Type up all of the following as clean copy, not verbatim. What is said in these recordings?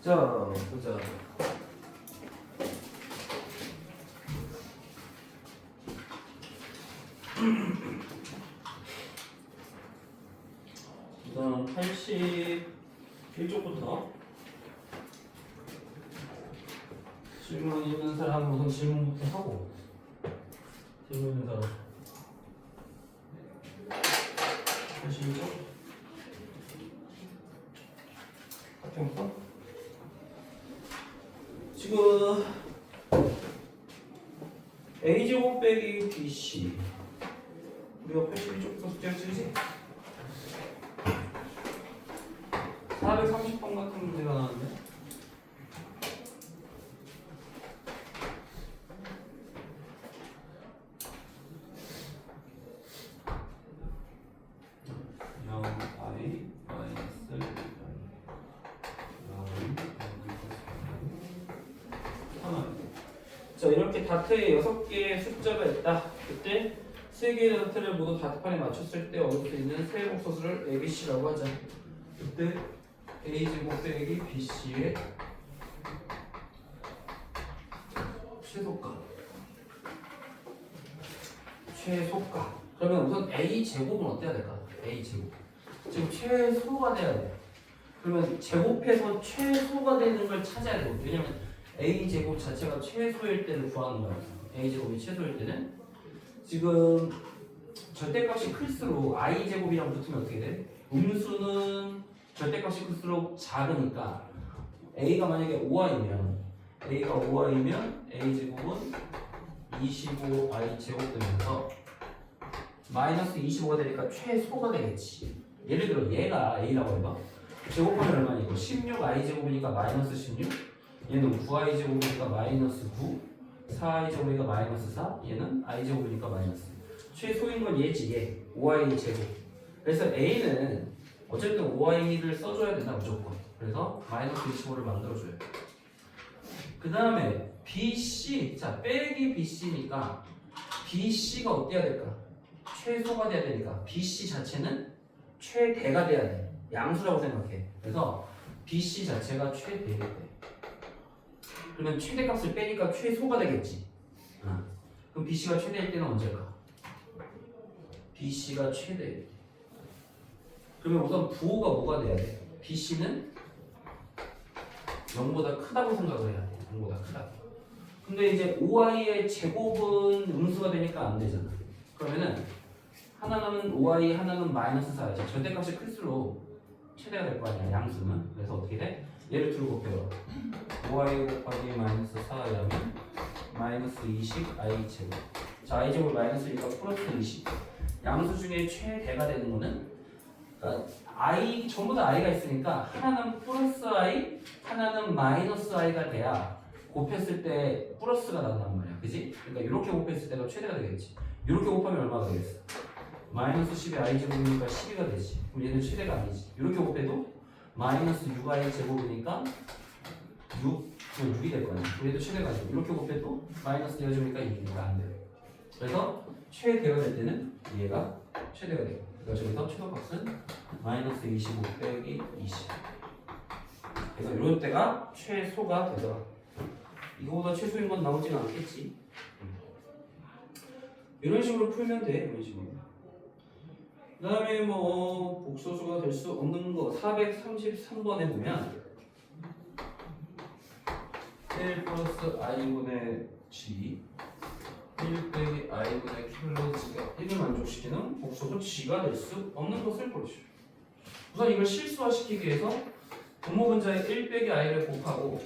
자, 보자. 우선 81쪽부터 질문 있는 사람 우선 질문부터 하고 질문 있는 사람 81쪽 합평가 지금 A제곱 빼기 BC 우리가 81쪽부터 숙제를 쓰지? 430번 같은 문제가 나왔는데 자, 이렇게 다트에 6개의 숫자가 있다. 그때 3개의 다트를 모두 다트판에 맞췄을 때 얻을 수 있는 세 복소수를 ABC라고 하자. 그때 A제곱 빼기 BC의 최소값. 그러면 우선 A제곱은 어때야 될까? A제곱. 지금 최소가 돼야 돼. 그러면 제곱해서 최소가 되는 걸 찾아야 되고, 왜냐면 A제곱 자체가 최소일 때를 구하는 거야. A제곱이 최소일 때는 지금 절대값이 클수록 I제곱이랑 붙으면 어떻게 돼? 음수는 절대값이 클수록 작으니까 A가 만약에 5I면 A제곱은 25I제곱 되면서 마이너스 25가 되니까 최소가 되겠지. 예를 들어 얘가 A라고 해봐. 제곱하면 얼마냐 이거 16I제곱이니까 마이너스 16, 얘는 9I제곱이니까 마이너스 9, 4I제곱이니까 마이너스 4, 얘는 I제곱이니까 마이너스. 최소인 건 얘지, 얘 5I제곱. 그래서 A는 어쨌든 5I를 써줘야 된다 무조건. 그래서 마이너스 25를 만들어줘요. 그 다음에 BC, 자 빼기 BC니까 BC가 어때야 될까? 최소가 돼야 되니까 BC 자체는 최대가 돼야 돼. 양수라고 생각해. 그래서 BC 자체가 최대가 돼. 그러면 최대값을 빼니까 최소가 되겠지. 그럼 BC가 최대일 때는 언제일까? BC가 최대. 그러면 우선 부호가 뭐가 돼야 돼? BC는 0보다 크다고 생각을 해야 돼. 0보다 크다. 근데 이제 5i의 제곱은 음수가 되니까 안 되잖아. 그러면은 하나는 5i, 하나는 마이너스 4야. 절대값이 클수록 최대가 될 거 아니야, 양수는. 그래서 어떻게 돼? 얘를 두고 곱해요. 5i 곱하기 마이너스 4i하면 마이너스 20i 제곱. 자, i 제곱 마이너스니까 플러스 20. 양수 중에 최대가 되는 거는 그러니까 i 전부 다 i가 있으니까 하나는 플러스 i, 하나는 마이너스 i가 돼야 곱했을 때 플러스가 나온단 말이야, 그지? 그러니까 이렇게 곱했을 때가 최대가 되겠지. 이렇게 곱하면 얼마가 되겠어? 마이너스 10의 i 제곱이니까 12가 되지. 그럼 얘는 최대가 아니지. 이렇게 곱해도 마이너스 6i 제곱이니까 6이 될 거 아니야. 얘도 최대가 아니고 이렇게 곱해도 마이너스 되어주니까 2니까 안 돼. 그래서 최대가 될 때는 얘가 최대가 돼요. 그래서 여기서 최소값은 마이너스 25 빼기 20. 그래서 이럴 때가 최소가 되더라. 이거보다 최소인 건 나오지는 않겠지. 이런 식으로 풀면 돼. 이런 식으로. 그 다음에 뭐 복소수가 될 수 없는 거 433번에 보면 1 플러스 i분의 g 1 빼기 i분의 q 플러스 g가 1을 만족시키는 복소수 g가 될 수 없는 것을 보여줘요. 우선 이걸 실수화시키기 위해서 분모분자에 1 빼기 i를 곱하고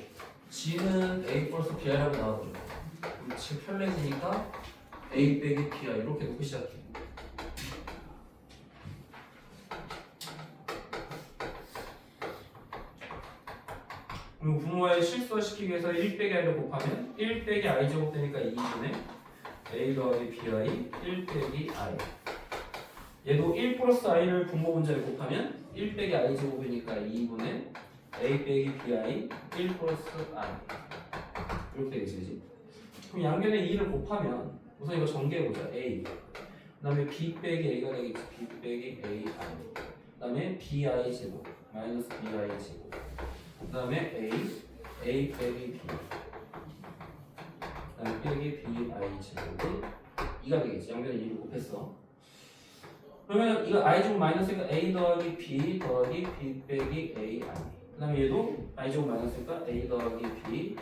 g는 a 플러스 bi라고 나와버려. 즉 편해지니까 a 빼기 bi 이렇게 놓고 시작해. 그리고 분모에 실수화시키기 위해서 1 빼기 i를 곱하면 1 빼기 i 제곱 되니까 2분의 a 더하기 bi 1 빼기 i. 얘도 1 플러스 i를 분모분자에 곱하면 1 빼기 i 제곱이니까 2분의 a 빼기 bi 1 플러스 i. 이렇게 되겠지. 그럼 양변에 2를 곱하면 우선 이거 전개해보자. a 그 다음에 b 빼기 a가 되겠지. b 빼기 ai 그 다음에 bi 제곱 마이너스 bi 제곱 그 다음에 A 빼기 B, 그 다음에 빼기 BI 제곱은 2가 되겠지. 양변에 2를 곱했어. 그러면 이거 I 제곱 마이너스니까 A 더하기 B 더하기 B 빼기 AI. 그 다음에 얘도 I 제곱 마이너스니까 A 더하기 B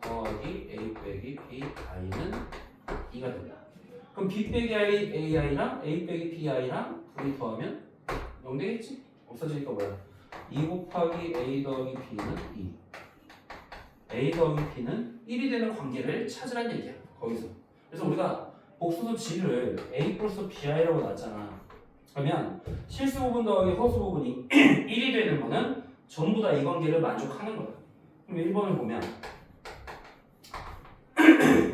더하기 A 빼기 BI는 2가 된다. 그럼 B 빼기 AI랑 A 빼기 BI랑 둘이 더하면 0 되겠지? 없어지니까 뭐야? 2 곱하기 A 더하기 B는 2. A 더하기 B는 1이 되는 관계를 찾으라는 얘기야. 거기서. 그래서 우리가 복수수 G를 A 플러스 BI라고 놨잖아. 그러면 실수 부분 더하기 허수 부분이 1이 되는 거는 전부 다 이 관계를 만족하는 거야. 그럼 1번을 보면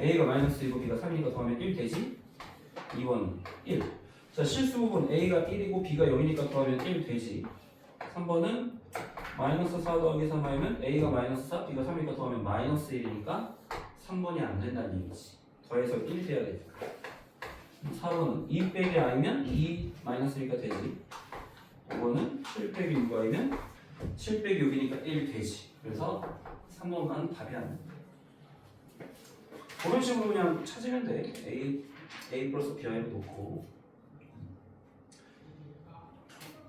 A가 마이너스 2고 B가 3이니까 더하면 1 되지? 2번 1. 자, 실수 부분 A가 1이고 B가 0이니까 더하면 1 되지. 3번은 마이너스 4 더하기 3 하면 A가 마이너스 4, B가 3이니까 더하면 마이너스 1이니까 3번이 안 된다는 얘기지. 더해서 1 돼야 되니까. 4번은 2 빼기 I면 2 마이너스니까 되지. 5번은 7 빼기 6 I면 7 빼기 6이니까 1 되지. 그래서 3번만 답이 안 돼. 그런 식으로 그냥 찾으면 돼. A 플러스 BI를 놓고.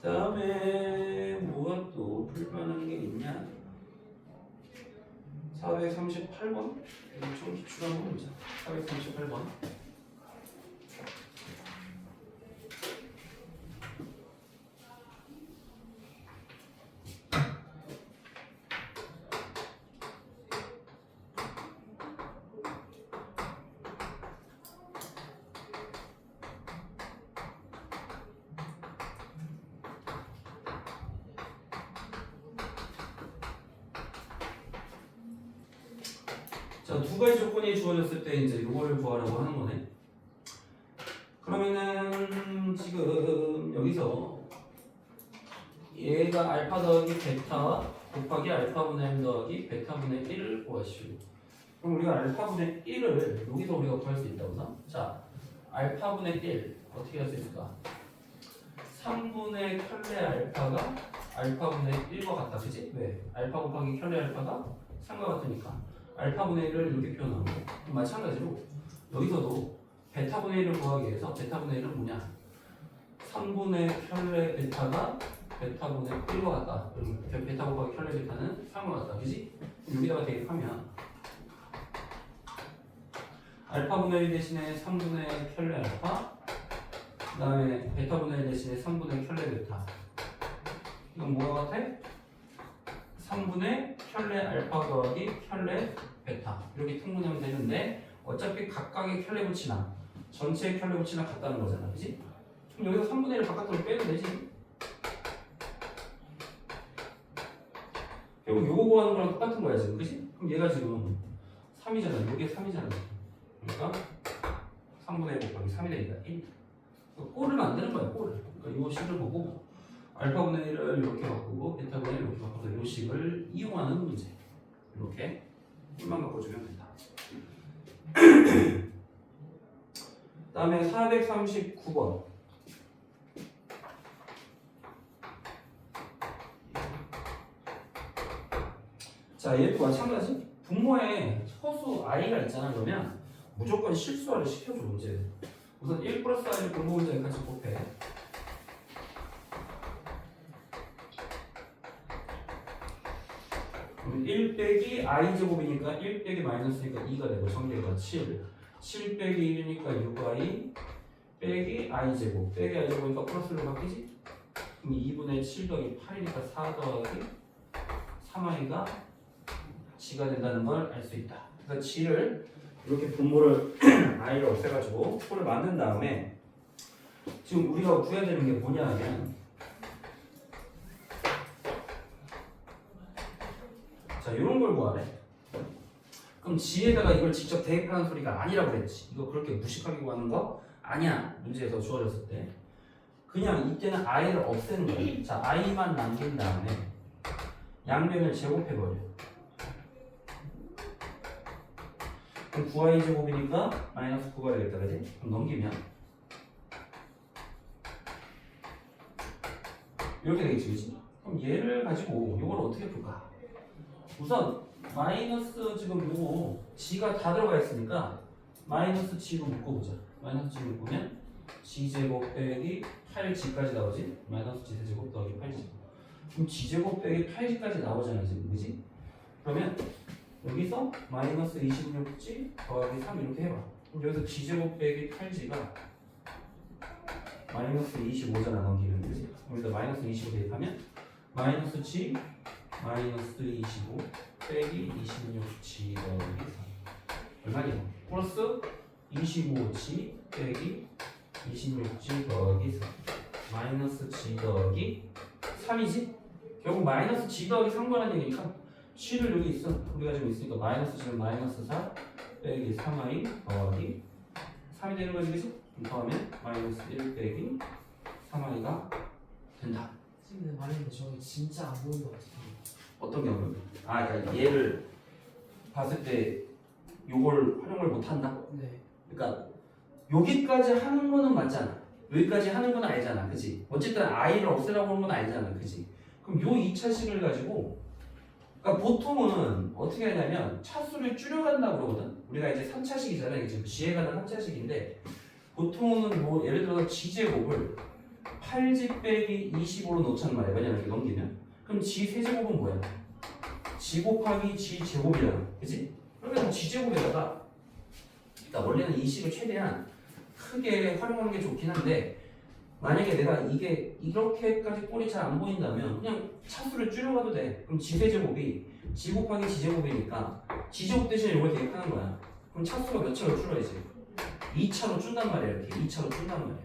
다음에 뭐가 또 풀만한 게 있냐? 438번? 좀 기출한 거 보자. 438번. 자, 두 가지 조건이 주어졌을 때 이제 이거를 구하라고 하는 거네. 그러면은 지금 여기서 얘가 알파 더하기 베타 곱하기 알파분의 m 더하기 베타분의 1을 구하시오. 그럼 우리가 알파분의 1을 여기서 우리가 구할 수 있다고. 자, 알파분의 1 어떻게 할 수 있을까? 3분의 켤레 알파가 알파분의 1과 같다. 그치? 왜? 알파 곱하기 켤레 알파가 3과 같으니까 알파분의 1을 이렇게 표현하고, 마찬가지로 여기서도 베타분의 1을 구하기 위해서 베타분의 1은 뭐냐? 3분의 켤레 베타가 베타분의 1과 같다. 베타 곱하기 켤레 베타는 3과 같다. 그지? 여기다가 대입하면 알파분의 1 대신에 3분의 켤레 알파, 그 다음에 베타분의 1 대신에 3분의 켤레 베타. 이건 뭐가 같아? 3분의 켤레 알파 더하기 켤레 베타. 이렇게 통분하면 되는데 어차피 각각의 켤레 붙이나 전체의 켤레 붙이나 같다는 거잖아. 그치? 그럼 여기서 3분의 1을 바깥으로 빼면 되지. 결국 요거 구하는 거랑 똑같은 거야 지금. 그치? 그럼 얘가 지금 3이잖아. 요게 3이잖아. 그러니까 3분의 1 곱하기 3이 되니까 1. 꼴을 만드는 거야. 꼴을. 그러니까 요 식을 보고 알파분의 1을 이렇게 바꾸고 베타분의 1을 이렇게 바꿔서 이 식을 이용하는 문제. 이렇게 꼴만 바꿔주면 된다. 그 다음에 439번. 자, 얘도 마찬가지. 분모에 허수 i가 있잖아. 그러면 무조건 실수화를 시켜줘. 문제. 우선 1 플러스 i를 분모 문제에 같이 곱해. 1 빼기 i 제곱이니까 1 빼기 마이너스니까 2가 되고 정리가 7. 7 빼기 1이니까 6i 빼기 i 제곱. 빼기 i 제곱이니까 플러스로 바뀌지? 그럼 2분의 7 더하기 8이니까 4 더하기 3i가 g가 된다는 걸 알 수 있다. 그래서 g를 이렇게 분모를 i를 없애가지고 꼴을 만든 다음에 지금 우리가 구해야 되는 게 뭐냐 하면, 자, 이런 걸 구하래. 그럼 g에다가 이걸 직접 대입하는 소리가 아니라고 그랬지. 이거 그렇게 무식하게 구하는 거 아니야. 문제에서 주어졌을 때. 그냥 이때는 i를 없애는 거야. 자, i만 남긴 다음에 양변을 제곱해버려. 그럼 9i 제곱이니까 마이너스 9가 되겠다. 그지? 그럼 넘기면 이렇게 되겠지. 그지? 그럼 얘를 가지고 이걸 어떻게 풀까? 우선 마이너스 지금 요거 g가 다 들어가 있으니까 마이너스 g로 묶어보자. 마이너스 g로 묶으면 g제곱 빼기 8g까지 나오지? 마이너스 g제곱 더하기 8g. 그럼 g제곱 빼기 8g까지 나오잖아 지금, 그지? 그러면 여기서 마이너스 26g 더하기 3 이렇게 해봐. 그럼 여기서 g제곱 빼기 8g가 마이너스 25잖아 넘기면, 그지? 여기서 마이너스 25 대입하면 마이너스 g 마이너스 25 빼기 26g 더하기 3 얼마냐? 플러스 25g 빼기 26g 더하기 3 마이너스 g 더하기 3이지? 결국 마이너스 g 더하기 3거라는 얘기니까 g를 여기 있어. 우리가 지금 있으니까 마이너스 g는 마이너스 4 빼기 3i 더하기 3이 되는 거지, 그치? 더하면 마이너스 1 빼기 3i가 된다. 선생님 말했는데 저기 진짜 안 보인 것 같아요. 어떤 경우? 그러니까 얘를 봤을 때 요걸 활용을 못 한다? 네. 그러니까 여기까지 하는 거는 맞잖아. 여기까지 하는 건 알잖아, 그치? 어쨌든 i를 없애라고 하는 건 알잖아, 그치? 그럼 요 2차식을 가지고, 그러니까 보통은 어떻게 하냐면 차수를 줄여간다고 그러거든. 우리가 이제 3차식이잖아, 이게 지금 g에 가는 3차식인데 보통은 뭐 예를 들어서 g제곱을 8g 빼기 25로 놓자는 말이야. 왜냐면 이렇게 넘기면. 그럼 g 세제곱은 뭐야? g 곱하기 g 제곱이잖아, 그치? 그러면 g 제곱에다가, 그러니까 원래는 이 식을 최대한 크게 활용하는 게 좋긴 한데 만약에 내가 이게 이렇게까지 꼴이 잘 안 보인다면 그냥 차수를 줄여가도 돼. 그럼 g 세제곱이 g 곱하기 g 제곱이니까 g 제곱 대신에 이걸 대입하는 거야. 그럼 차수가 몇 차로 줄어야지? 2차로 준단 말이야. 이렇게 2차로 준단 말이야.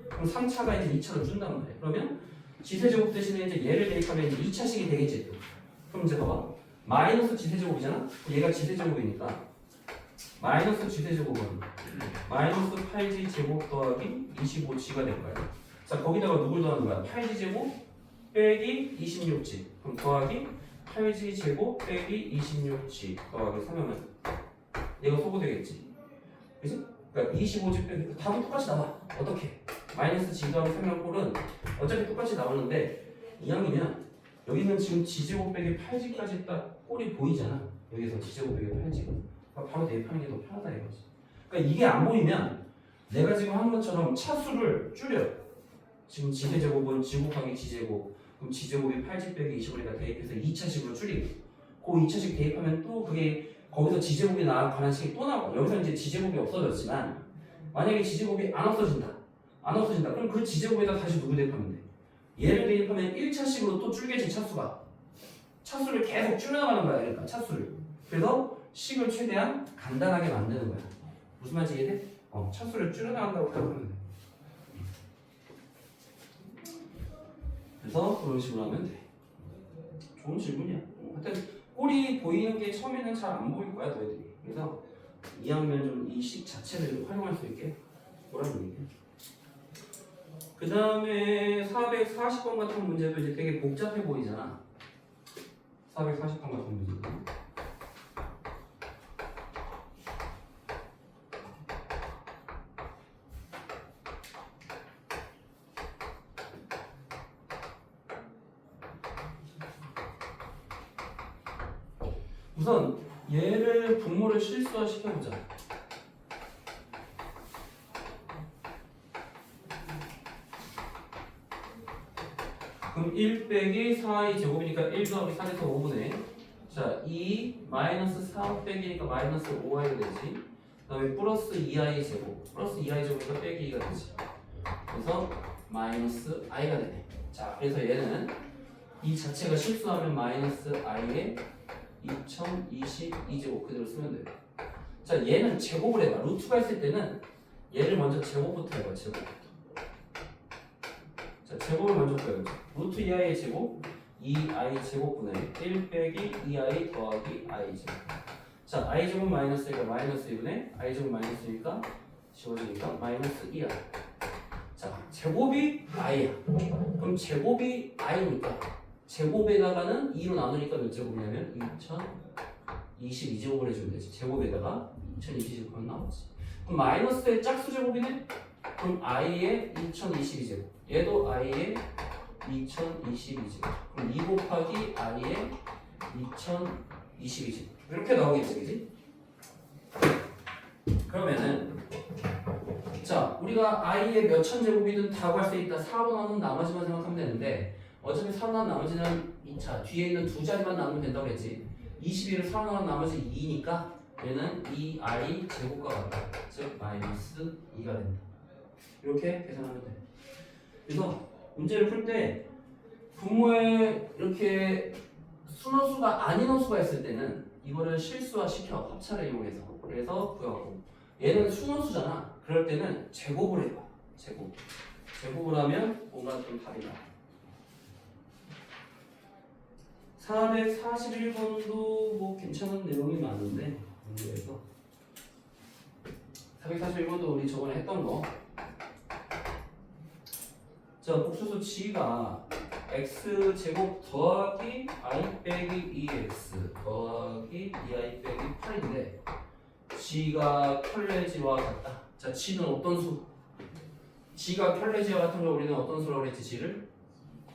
그럼 3차가 이제 2차로 준단 말이야. 그러면 g 세제곱 대신에 이제 얘를 대입하면 이제 2차식이 되겠지. 그럼 이제 봐봐. 마이너스 g 세제곱이잖아? 얘가 g 세제곱이니까 마이너스 g 세제곱은 마이너스 8g 제곱 더하기 25g가 될 거야. 자, 거기다가 누굴 더하는 거야? 8g 제곱 빼기 26g. 그럼 더하기 8g 제곱 빼기 26g 더하기 3하면 얘가 소거되겠지. 그치? 그러니까 25g 빼기 답은 똑같이 나와. 어떻게? 마이너스 g 더하기 3의 꼴은 어차피 똑같이 나오는데 이왕이면 여기는 지금 g제곱 빼기 8g까지 딱 꼴이 보이잖아. 여기서 g제곱 빼기 8g. 그러니까 바로 대입하는 게 더 편하다 이거지. 그러니까 이게 안 보이면 내가 지금 한 것처럼 차수를 줄여. 지금 g제곱은 g 곱하기 g제곱. 그럼 g제곱이 8g 빼기 25니까 대입해서 2차식으로 줄이고. 그 2차식 대입하면 또 그게 거기서 g제곱이 관한 식이 또 나와. 여기서 이제 g제곱이 없어졌지만 만약에 g제곱이 안 없어진다. 그럼 그 g제곱에다 다시 누구 대입하면 돼? 얘를 대입하면 1차식으로 또 줄겠지, 차수가. 차수를 계속 줄여나가는 거야. 그러니까 차수를. 그래서 식을 최대한 간단하게 만드는 거야. 무슨 말인지 이해돼? 차수를 줄여나간다고 생각하면 돼. 그래서 그런 식으로 하면 돼. 좋은 질문이야. 하여튼 꼴이 보이는 게 처음에는 잘 안 보일 거야, 너희들이. 그래서 2학년 좀 이 식 자체를 활용할 수 있게 뭐라는 얘기야. 그 다음에 440번 같은 문제도 이제 되게 복잡해 보이잖아. 440번 같은 문제도. 우선 얘를 분모를 실수화 시켜보자. 그럼 1 빼기 4i 제곱이니까 1 더하기 4에서 5분의 자 2 마이너스 4 빼기니까 마이너스 5i가 되지. 그 다음에 플러스 2i 제곱 플러스 2i 제곱이니까 빼기 2가 되지. 그래서 마이너스 i가 되네. 자 그래서 얘는 이 자체가 실수하면 마이너스 i에 2022제곱 그대로 쓰면 돼요. 자 얘는 제곱을 해봐. 루트가 있을 때는 얘를 먼저 제곱부터 해봐. 제곱부터. 자 제곱을 먼저 써야죠. 루트 2i의 제곱 2i 제곱분의 1 빼기 2i 더하기 i 제곱. 자 i 제곱 마이너스니까 마이너스 2분의 i 제곱 마이너스니까 지워지니까 마이너스 2i. 자 제곱이 i야. 그럼 제곱이 i니까 제곱에다가는 2로 나누니까 몇 제곱이냐면 2022제곱을 해주면 되지. 제곱에다가 2022제곱하면 나오지. 그럼 마이너스의 짝수 제곱이네? 그럼 i의 2022제곱 얘도 i의 2022제곱 그럼 2 곱하기 i의 2022지. 이렇게 나오겠지, 그지? 그러면은 자, 우리가 i의 몇 천 제곱이든 다 구할 수 있다. 4로 나눈 나머지만 생각하면 되는데 어차피 4로 나눈 나머지는 2차 뒤에 있는 두 자리만 나누면 된다고 했지. 21을 4로 나눈 나머지 2니까 얘는 2i 제곱과 같다. 즉 마이너스 2가 된다. 이렇게 계산하면 돼. 그래서 문제를 풀 때 분모에 이렇게 순호수가 아닌 호수가 있을 때는 이거를 실수화 시켜 합차를 이용해서. 그래서 구하고 얘는 순호수잖아. 그럴 때는 제곱을 해봐. 제곱을 하면 뭔가 좀 답이 나. 441번도 뭐 괜찮은 내용이 많은데 문제에서 441번도 우리 저번에 했던 거. 자, 복수수 g가 x제곱 더하기 i 빼기 2x 더하기 2i 빼기 8인데 g가 켤레지와 같다. 자, g는 어떤 수? g가 켤레지와 같은 걸 우리는 어떤 수라고 그랬지? g를?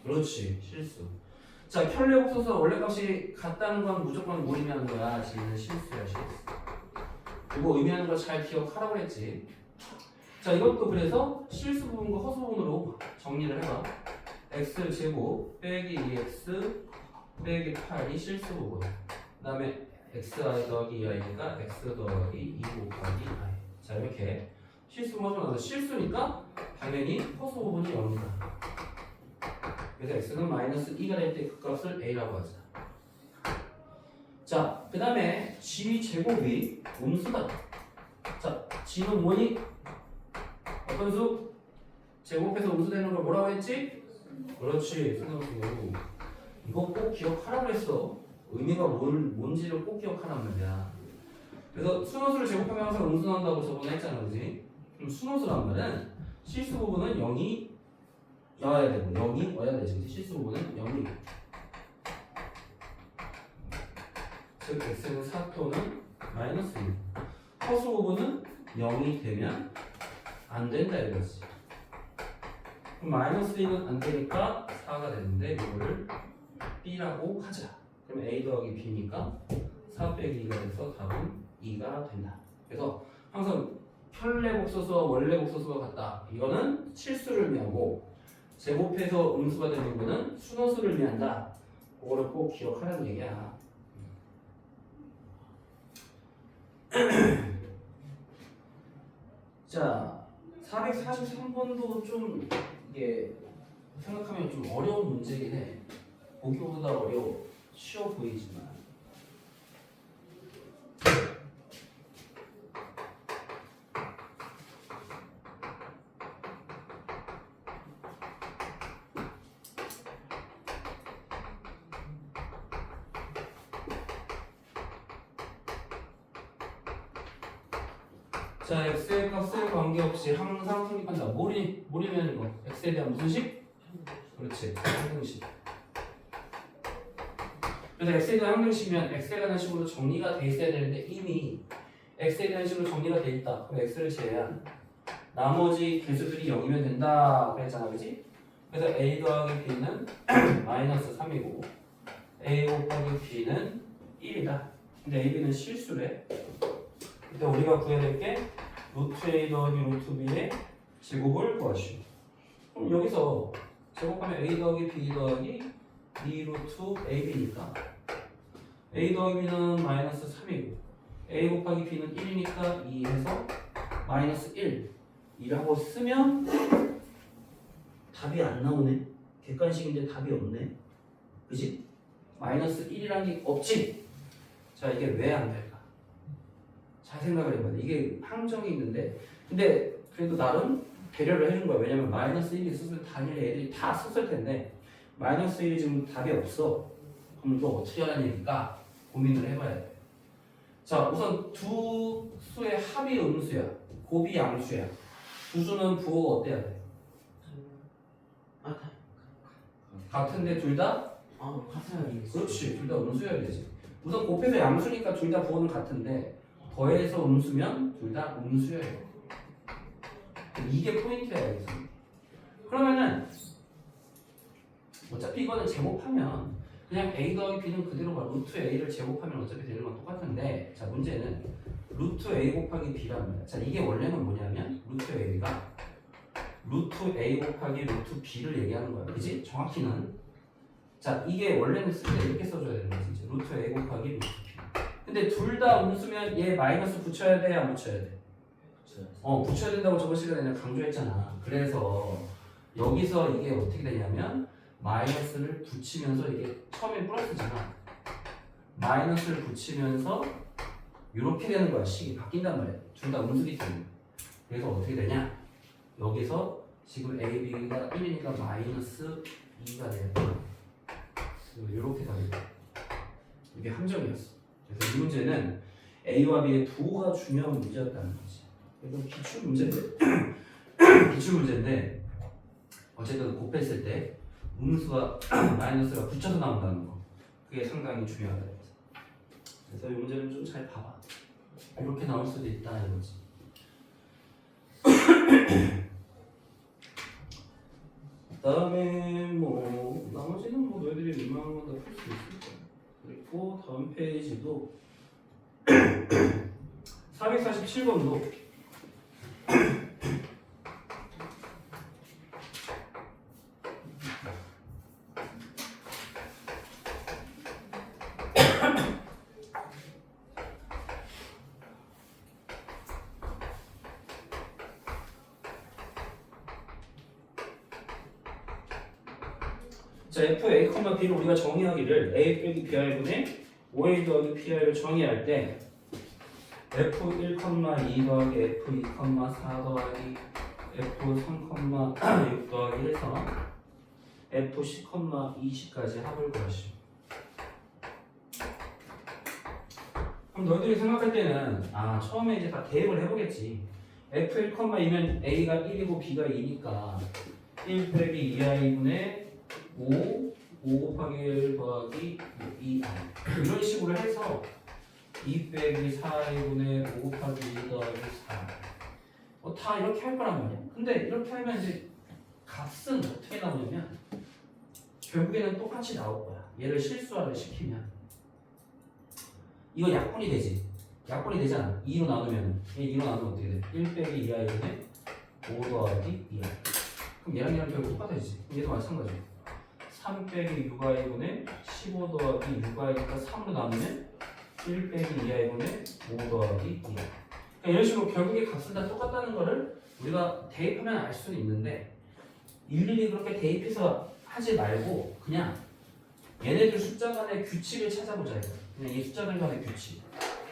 그렇지, 실수. 자, 켤레 복소수 원래 값이 같다는 건 무조건 뭘 의미하는 거야? g는 실수야, 실수. 그리고 의미하는 걸 잘 기억하라고 했지. 자, 이것도 그래서 실수 부분과 허수 부분으로 정리를 해봐. x제곱 빼기 2x 빼기 8이 실수 부분. 그 다음에 xi 더하기 2i니까 x 더하기 2 곱하기 i. 자, 이렇게 실수 부분 나서 실수니까 당연히 허수 부분이 0이다. 그래서 x는 마이너스 2가 될 때 그 값을 a라고 하자. 자, 그 다음에 g제곱이 음수다. 자, g는 뭐니? 어떤 수? 제곱해서 음수되는 걸 뭐라고 했지? 그렇지, 순호수. 이거 꼭 기억하라고 했어. 의미가 뭔지를 꼭 하란 말이야. 그래서 순호수를 제곱하면 항상 음수 나온다고 저번에 했잖아, 그지? 그럼 순호수란 말은 실수 부분은 0이 와야 되고 0이 와야 되지, 그지? 실수 부분은 0이. 즉 x는 4 또는 마이너스 1. 허수 부분은 0이 되면 안 된다 이거지. 그럼 마이너스 1은 안 되니까 4가 되는데 이거를 b라고 하자. 그럼 a 더하기 b니까 4 빼기 2가 돼서 답은 2가 된다. 그래서 항상 켤레 복소수와 원래 복소수가 같다. 이거는 실수를 의미하고 제곱해서 음수가 되는 거는 순호수를 의미한다. 그거를 꼭 기억하라는 얘기야. 자, 443번도 좀 이게 생각하면 좀 어려운 문제긴 해. 보기보다 어려워. 쉬워 보이지만. 자, x의 값에 관계없이 항상 성립한다. 뭐리면 이거? x에 대한 무슨 식? 그렇지, 항등식. 그래서 x에 대한 항등식이면 x에 관한 식으로 정리가 돼 있어야 되는데 이미 x에 대한 식으로 정리가 돼 있다. 그럼 x를 제외한 나머지 개수들이 0이면 된다 그랬잖아, 그지? 그래서 a 더하기 b는 마이너스 3이고 a 곱하기 b는 1이다. 근데 a, b는 실수래. 근데 우리가 구해야 될 게 루트 a 더하기 루트 b의 제곱을 구하시오. 그럼 여기서 제곱하면 a 더하기 b 더하기 2 루트 ab니까 a 더하기 b는 마이너스 3이고 a 곱하기 b는 1이니까 2해서 마이너스 1 이라고 쓰면 답이 안 나오네. 객관식인데 답이 없네. 그지? 마이너스 1이라는 게 없지? 자, 이게 왜 안 될까? 잘 생각을 해봐야 돼. 이게 항정이 있는데 근데 그래도 나름 배려를 해준 거야. 왜냐면 마이너스 1이 있었을 단일 애들이 다 썼을 텐데 마이너스 1이 지금 답이 없어. 그럼 이거 어떻게 하는 얘기까 고민을 해봐야 돼. 자, 우선 두 수의 합이 음수야. 곱이 양수야. 두 수는 부호가 어때야 돼? 같은데 둘 다? 같아야 되겠어. 그렇지, 둘 다 음수여야 되지. 우선 곱해서 양수니까 둘 다 부호는 같은데 더해서 음수면 둘 다 음수여야 돼. 이게 포인트야 여기서. 그러면은 어차피 이거는 제곱하면 그냥 a 더하기 b는 그대로 가. 루트 a를 제곱하면 어차피 되는 건 똑같은데 자 문제는 루트 a 곱하기 b랍니다. 자 이게 원래는 뭐냐면 루트 a가 루트 a 곱하기 루트 b를 얘기하는 거야. 그지? 정확히는 자 이게 원래는 쓸 때 이렇게 써줘야 되는 거지. 이제 루트 a 곱하기 루트 b. 근데 둘 다 음수면 얘 마이너스 붙여야 돼? 안 붙여야 돼? 붙여야 된다고 저번 시간에 내가 강조했잖아. 그래서 여기서 이게 어떻게 되냐면 마이너스를 붙이면서 이게 처음에 플러스잖아. 마이너스를 붙이면서 이렇게 되는 거야. 식이 바뀐단 말이야. 둘 다 음수기 때문에. 그래서 어떻게 되냐? 여기서 지금 a, b가 1이니까 마이너스 2가 돼요. 이렇게 답이 돼. 이게 함정이었어. 그래서 이 문제는 a와 b의 부호가 중요한 문제였다는 거지. 이건 기출 문제인데 기출 문제인데 어쨌든 곱했을 때 음수와 마이너스가 붙여서 나온다는 거 그게 상당히 중요하다. 그래서 이 문제는 좀 잘 봐봐. 이렇게 나올 수도 있다 이거지. 그다음에 뭐 나머지는 뭐 너희들이 민망한 건 다 풀 수 있을 거야. 그리고 다음 페이지도 447번도 자, FA, B를 우리가 정의하기를 A 빼기 BI분의 5A 더하기 PI를 정의할 때 F1, 2 더하기 F2, 4 더하기 F3, 6 더하기 해서 F10, 20까지 합을 구하시오. 그럼 너희들이 생각할 때는 처음에 이제 다 대입을 해보겠지. F1, 2면 A가 1이고 B가 2니까 1 빼기 2i분의 5 곱하기 1 더하기 2i 이런 식으로 해서 2 빼기 4i분의 5 곱하기 1 더하기 4 다 이렇게 할 거란 말이야. 근데 이렇게 하면 이제 값은 어떻게 나오냐면 결국에는 똑같이 나올 거야. 얘를 실수화를 시키면 이거 약분이 되지. 약분이 되잖아. 2로 나누면 얘 2로 나누면 어떻게 돼? 1 빼기 2i분의 5 더하기 2i 그럼 얘랑 결국 똑같아지지. 얘도 마찬가지야. 3 빼기 6i분의 15 더하기 6i니까 3으로 나누면 1 빼기 2i분의 5 더하기 2i 그러니까 이런 식으로 결국에 값은 다 똑같다는 거를 우리가 대입하면 알 수는 있는데 일일이 그렇게 대입해서 하지 말고 그냥 얘네들 숫자 간의 규칙을 찾아보자 이거. 그냥 이 숫자들 간의 규칙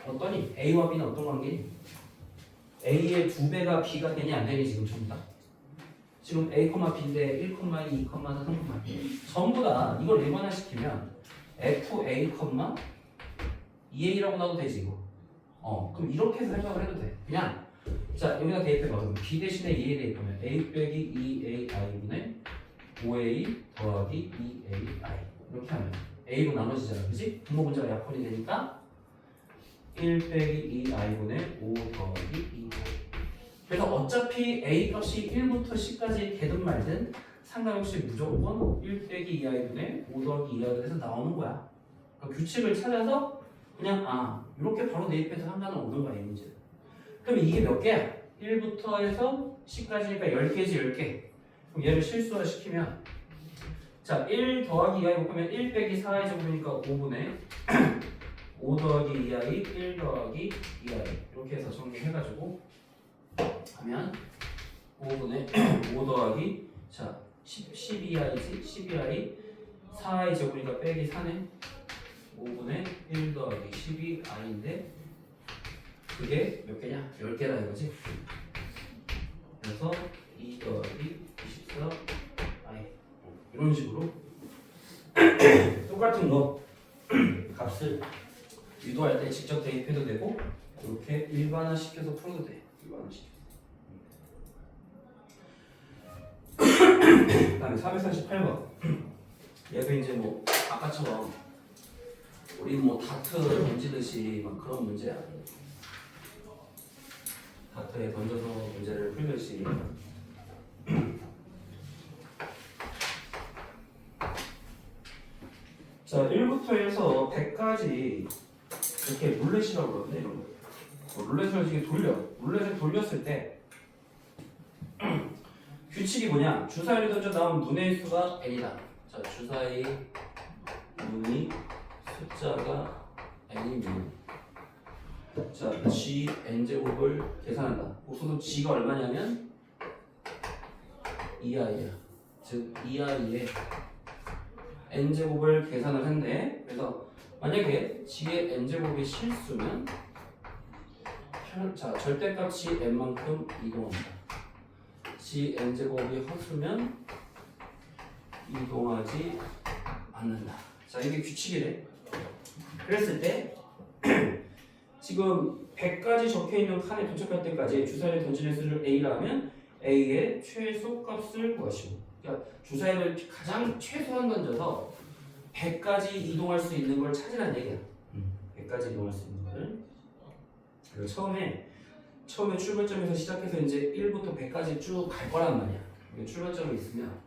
어떠니? A와 B는 어떤 관계니? A의 2배가 B가 되니 안 되니 지금 전부 다? 지금 A, B인데 1, 2, 3, 2 전부 다 이걸 일반화시키면 FA, 2A라고 나도 되지 이거. 그럼 이렇게 해서 생각을 해도 돼. 그냥 자 여기다 대입해봐. 그럼 B 대신에 2A 대입하면 A 빼기 2AI분의 5A 더하기 2AI 이렇게 하면 A로 나눠지잖아. 그지? 분모 문제가 약분이 되니까 1 빼기 2i분의 5 더하기 2I 그래서 어차피 A 값이 1부터 10까지 되든 말든 상관없이 무조건 1 빼기 2i분의 5 더하기 2i가 돼서 나오는 거야. 그러니까 규칙을 찾아서 그냥 이렇게 바로 대입해서 상관은 없는 거야 이 문제. 그럼 이게 몇 개야? 1부터 해서 10까지니까 10개지 10개. 그럼 얘를 실수화 시키면 자 1 더하기 2i 곱하면 1 빼기 4i 제곱이니까 5분의 5 더하기 2i 1 더하기 2i 이렇게 해서 정리해가지고 하면 5분의 5 더하기 자 12i지 12i 4i 제곱이니까 빼기 4네 5분의 1 더하기 12i인데 그게 몇 개냐? 10개다 이거지. 그래서 2 더하기 24i 이런 식으로 똑같은 거 값을 유도할 때 직접 대입해도 되고 이렇게 일반화시켜서 풀어도 돼. 일반화시켜서. 그다음에 448번. 얘도 이제 뭐 아까처럼 우리 뭐 다트 던지듯이 막 그런 문제야. 다트에 던져서 문제를 풀듯이. 자 자, 1부터 해서 100까지 이렇게 룰렛이라고 그러는데 이런 거. 룰렛을 이렇게 룰렛을 돌렸을 때 규칙이 뭐냐? 주사위를 던져 나온 눈의 수가 n이다. 자, 주사위 눈이 숫자가 n이면 자, g n제곱을 계산한다. 우선 g가 얼마냐면 2i야. 즉 2i의 n제곱을 계산을 한대. 그래서 만약에 g의 n제곱이 실수면 자, 절대값이 n만큼 이동한다. g n제곱이 허수면 이동하지 않는다. 자, 이게 규칙이래. 그랬을 때 지금 100까지 적혀있는 칸에 도착할 때까지 주사위를 던지는 수를 a라면 a의 최소값을 구하시고, 그러니까 주사위를 가장 최소한 던져서 100까지 이동할 수 있는 걸 찾으라는 얘기야. 100까지 이동할 수 있는 걸. 그리고 처음에 출발점에서 시작해서 이제 1부터 100까지 쭉 갈 거란 말이야. 여기 출발점이 있으면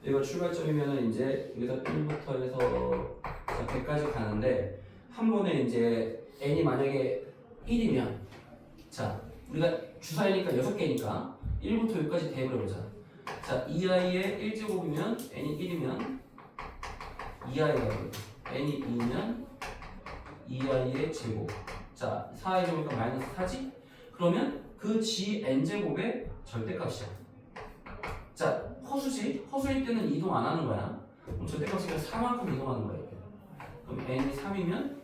여기가 출발점이면은 이제 여기서 1부터 해서 100까지 가는데 한 번에 이제 n이 만약에 1이면 자, 우리가 주사위니까 6개니까 1부터 6까지 대입을 해보자. 자, 2i의 1제곱이면 n이 1이면 2i가 n이 2면 2i의 제곱. 자, 4i 제곱이니까 마이너스 4지? 그러면 그 g n제곱의 절대값이야. 자, 허수지? 허수일 때는 이동 안 하는 거야. 그럼 절대값이 4만큼 이동하는 거야. 그럼 n이 3이면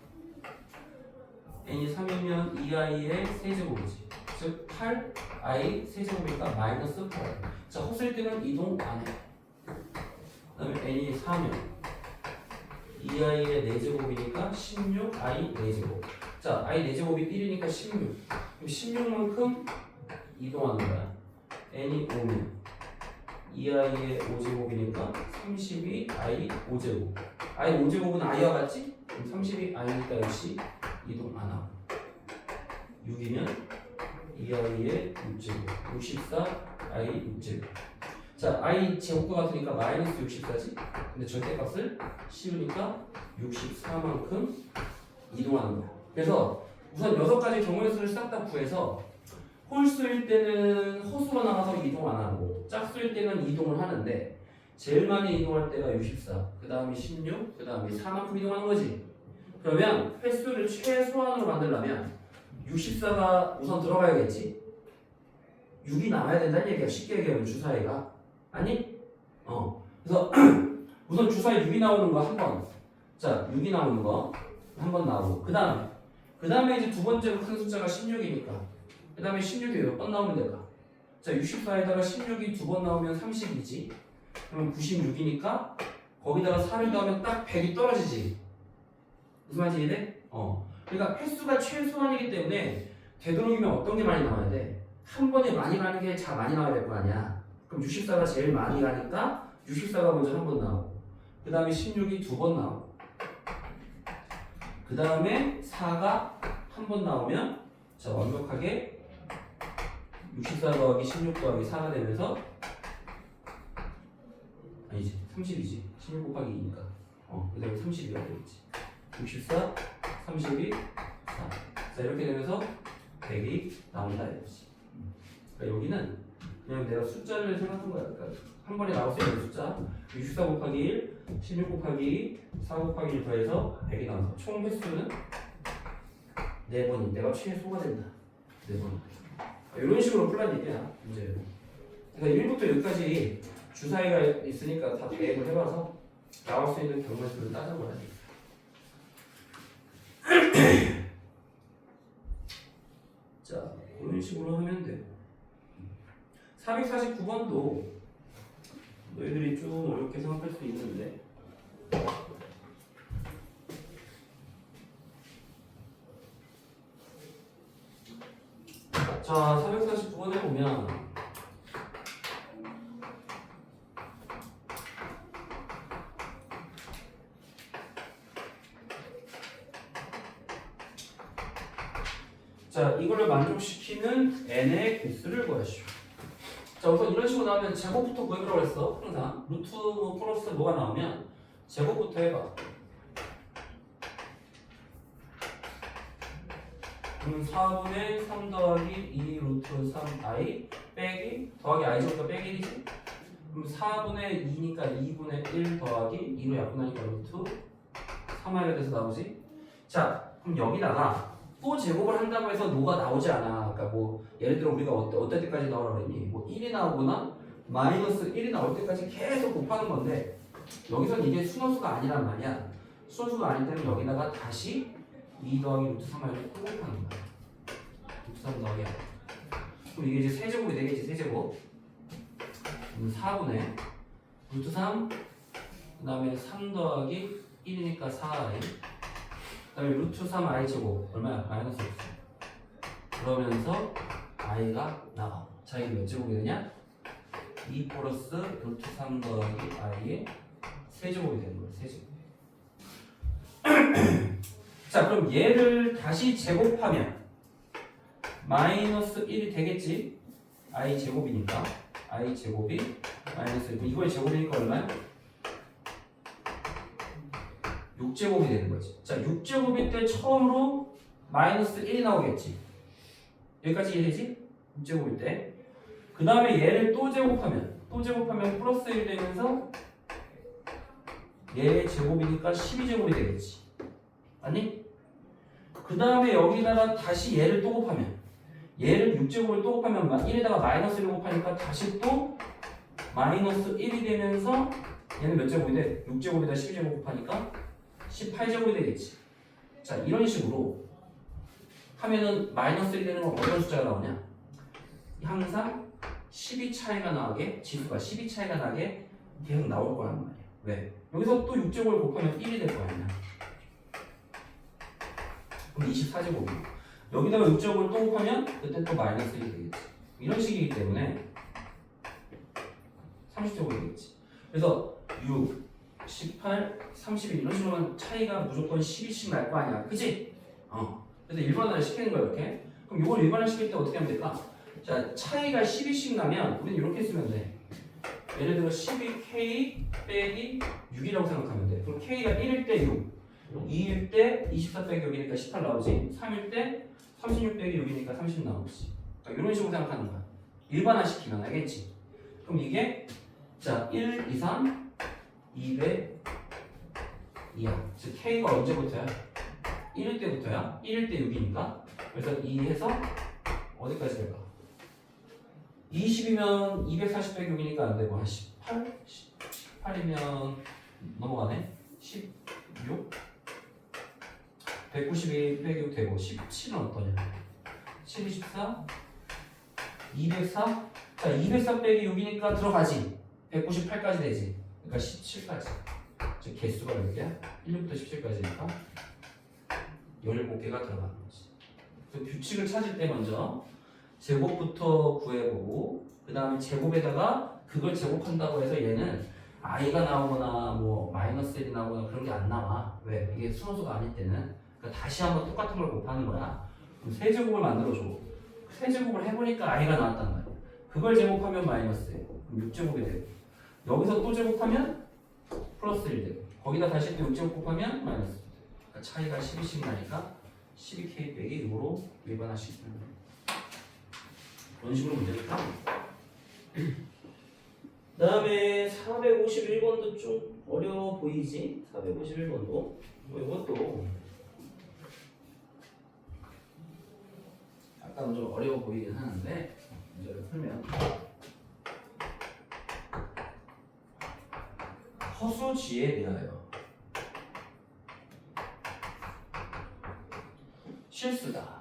2i의 세제곱이지. 즉 8i 세제곱이니까 마이너스 8. 자, 허수일 때는 이동 안 해. 그 다음에 n이 4면 2i의 4제곱이니까 16i 4제곱. 자, i 4제곱이 1이니까 16. 그럼 16만큼 이동하는 거야. n이 5면 2i의 5제곱이니까 32i 5제곱. i 5제곱은 i와 같지? 그럼 32i니까 역시 이동 안 하고. 6이면 2i의 6제곱. 64i 6제곱. 자, i 제곱과 같으니까 마이너스 64지? 근데 절대값을 씌우니까 64만큼 이동하는 거야. 그래서 우선 6가지 경우의 수를 싹 다 구해서 홀수일 때는 허수로 나가서 이동 안 하고 짝수일 때는 이동을 하는데 제일 많이 이동할 때가 64, 그 다음에 16, 그 다음에 4만큼 이동하는 거지. 그러면 횟수를 최소한으로 만들려면 64가 우선 들어가야겠지. 6이 남아야 된다는 얘기야. 쉽게 얘기하면 주사위가. 아니? 그래서 우선 주사위 6이 나오는 거 한 번. 자, 6이 나오는 거 한 번 나오고 그 다음에 이제 두 번째로 큰 숫자가 16이니까 그 다음에 16이 몇 번 나오면 될까? 자, 64에다가 16이 두 번 나오면 30이지. 그럼 96이니까 거기다가 4를 더하면 딱 100이 떨어지지. 무슨 말인지 이해돼? 그러니까 횟수가 최소한이기 때문에 되도록이면 어떤 게 많이 나와야 돼? 한 번에 많이 가는 게 많이 나와야 될 거 아니야. 그럼 64가 제일 많이 가니까 64가 먼저 한 번 나오고 그 다음에 16이 두 번 나오고 그 다음에 4가 한 번 나오면 자, 완벽하게 64 더하기 16 더하기 4가 되면서 아니지 30이지 16 곱하기 2니까 그 다음에 32가 되겠지. 64, 32, 4. 자, 이렇게 되면서 100이 나온다 이거지. 그러니까 여기는 그냥 내가 숫자를 생각한 거야. 그러니까 한 번에 나올 수 있는 숫자 64 곱하기 1, 16 곱하기 2, 4 곱하기 1 더해서 100이 나온다. 총 횟수는 4번이 내가 최소가 된다. 4번. 이런 식으로 풀란 얘기야. 이제 그러니까 1부터 6까지 주사위가 있으니까 다 대입을 해봐서 나올 수 있는 경우의 수를 따져봐야 돼. 자, 이런 식으로 하면 돼. 449번도 너희들이 좀 어렵게 생각할 수 있는데 자, 449번에 보면 자, 이거를 만족시키는 n의 개수를 구하시오. 자, 우선 이런 식으로 나오면 제곱부터 구해보라고 했어. 항상 루트 플러스 뭐가 나오면 제곱부터 해봐. 그럼 4분의 3 더하기 2 루트 3i 빼기 더하기 i제곱과 빼기 1이지? 그럼 4분의 2니까 2분의 1 더하기 2로 약분하니까 루트 3i가 돼서 나오지? 자, 그럼 여기다가 또 제곱을 한다고 해서 노가 나오지 않아. 그러니까 뭐 예를 들어 우리가 어떨 때까지 나오라 그랬니? 뭐 1이 나오거나 마이너스 1이 나올 때까지 계속 곱하는 건데 여기선 이게 순호수가 아니란 말이야. 순호수가 아닐 때는 여기다가 다시 2 더하기 루트 3i를 또 곱하는 거야. 루트 3 더하기 i. 그럼 이게 이제 세제곱이 되겠지, 세제곱. 4분의 루트 3, 그 다음에 3 더하기 1이니까 4i, 그 다음에 루트 3i 제곱, 얼마야? 마이너스 6. 그러면서 i가 나와. 자, 이게 몇 제곱이 되냐? 2 플러스 루트 3 더하기 i의 세제곱이 되는 거야, 세제곱. 자, 그럼 얘를 다시 제곱하면 마이너스 1이 되겠지? i 제곱이니까. i 제곱이 마이너스 1. 이거의 제곱이니까 얼마야? 6제곱이 되는 거지. 자, 6제곱일 때 처음으로 마이너스 1이 나오겠지. 여기까지 이해되지? 6제곱일 때. 그 다음에 얘를 또 제곱하면 플러스 1 되면서 얘의 제곱이니까 12제곱이 되겠지. 아니? 그 다음에 여기다가 다시 얘를 또 곱하면 얘를 6제곱을 또 곱하면 1에다가 마이너스 1을 곱하니까 다시 또 마이너스 1이 되면서 얘는 몇 제곱이 돼? 6제곱에다 12제곱 곱하니까 18제곱이 되겠지. 자, 이런 식으로 하면은 마이너스 1 되는 건 어떤 숫자가 나오냐? 항상 12 차이가 나게, 지수가 12 차이가 나게 계속 나올 거란 말이야. 왜? 여기서 또 6제곱을 곱하면 1이 될 거 아니야. 그럼 24제곱이야. 여기다가 6제곱을 또 곱하면 그때 또 마이너스 1이 되겠지. 이런 식이기 때문에 30제곱이 되겠지. 그래서 6, 18, 31 이런 식으로 하면 차이가 무조건 12씩 날 거 아니야. 그치? 그래서 일반화를 시키는 거야, 이렇게. 그럼 이걸 일반화 시킬 때 어떻게 하면 될까? 자, 차이가 12씩 나면 우리는 이렇게 쓰면 돼. 예를 들어 12k 빼기 6이라고 생각하면 돼. 그럼 k가 1일 때 6, 2일 때 24 빼기 6이니까 18 나오지. 3일 때 36 빼기 6이니까 30 나오지. 그러니까 이런 식으로 생각하는 거야. 일반화 시키면 알겠지? 그럼 이게 자 1, 2, 3, 200 2야. 즉 k가 언제부터야? 1일 때부터야. 1일 때 6이니까. 그래서 2 해서 어디까지 될까? 20이면 240 빼기 6이니까 안 되고 한 18? 18이면 넘어가네. 16? 192 빼기 6 되고 17은 어떠냐? 7, 24 204? 자, 204 빼기 6이니까 들어가지. 198까지 되지. 그러니까 17까지. 즉 개수가 몇 개야? 1부터 17까지니까 17개가 들어가는 거지. 그래서 규칙을 찾을 때 먼저 제곱부터 구해보고 그 다음에 제곱에다가 그걸 제곱한다고 해서 얘는 i가 나오거나 뭐 마이너스 1이 나오거나 그런 게 안 나와. 왜? 이게 순호수가 아닐 때는. 그러니까 다시 한번 똑같은 걸 곱하는 거야. 그럼 세제곱을 만들어줘. 세제곱을 해보니까 i가 나왔단 말이야. 그걸 제곱하면 마이너스 1. 그럼 6제곱이 되고 여기서 또 제곱하면 플러스 1 되고 거기다 다시 또 6제곱 곱하면 마이너스 1 되고 그러니까 차이가 12씩 나니까 12k 빼기 6으로 일반화시키는 거야. 그런 식으로 문제를 풀어. 그 다음에 451번도 좀 어려워 보이지? 451번도 뭐 이것도 약간 좀 어려워 보이긴 하는데 문제를 풀면 허수지에 대하여 실수다.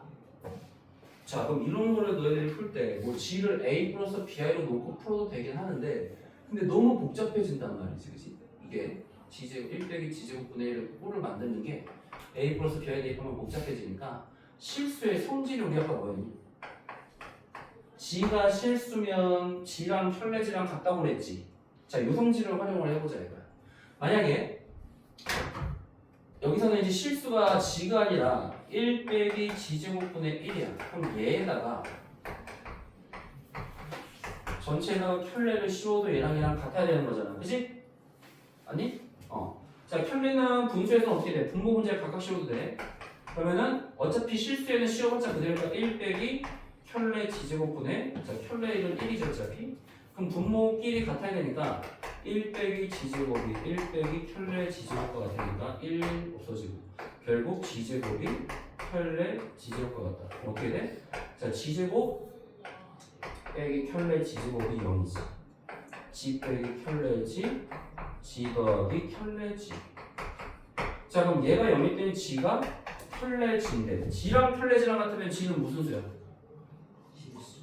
자, 그럼 이런 거를 너희들이 풀 때 뭐 g를 a 플러스 bi로 놓고 풀어도 되긴 하는데 근데 너무 복잡해진단 말이지, 그치? 이게 g제곱 1 빼기 g제곱분의 1을 만드는 게 a 플러스 bi에 대입하면 복잡해지니까 실수의 성질이 우리 아까 뭐였니? g가 실수면 g랑 켤레지랑 같다고 그랬지. 자, 이 성질을 활용을 해보자 이거야. 만약에 여기서는 이제 실수가 g가 아니라 1 빼기 g제곱분의 1이야. 그럼 얘에다가 전체에다가 켤레를 씌워도 얘랑 같아야 되는 거잖아. 그치? 아니? 자, 켤레는 분수에서는 어떻게 돼? 분모 분자를 각각 씌워도 돼. 그러면은 어차피 실수에는 씌워봤자 그대로니까 1 빼기 켤레 지제곱분의 자 켤레 1이죠 어차피. 그럼 분모끼리 같아야 되니까 1 빼기 지제곱이 1 빼기 켤레 지제곱과 같으니까 1 없어지고 결국 지제곱이 켤레 지제곱과 같다. 그럼 어떻게 돼? 자 지제곱 빼기 켤레 지제곱이 0이지. 지 빼기 켤레 지 더하기 켤레 지. 자 그럼 얘가 0일 때는 지가 켤레 지인데 지랑 켤레 지랑 같으면 지는 무슨 수야?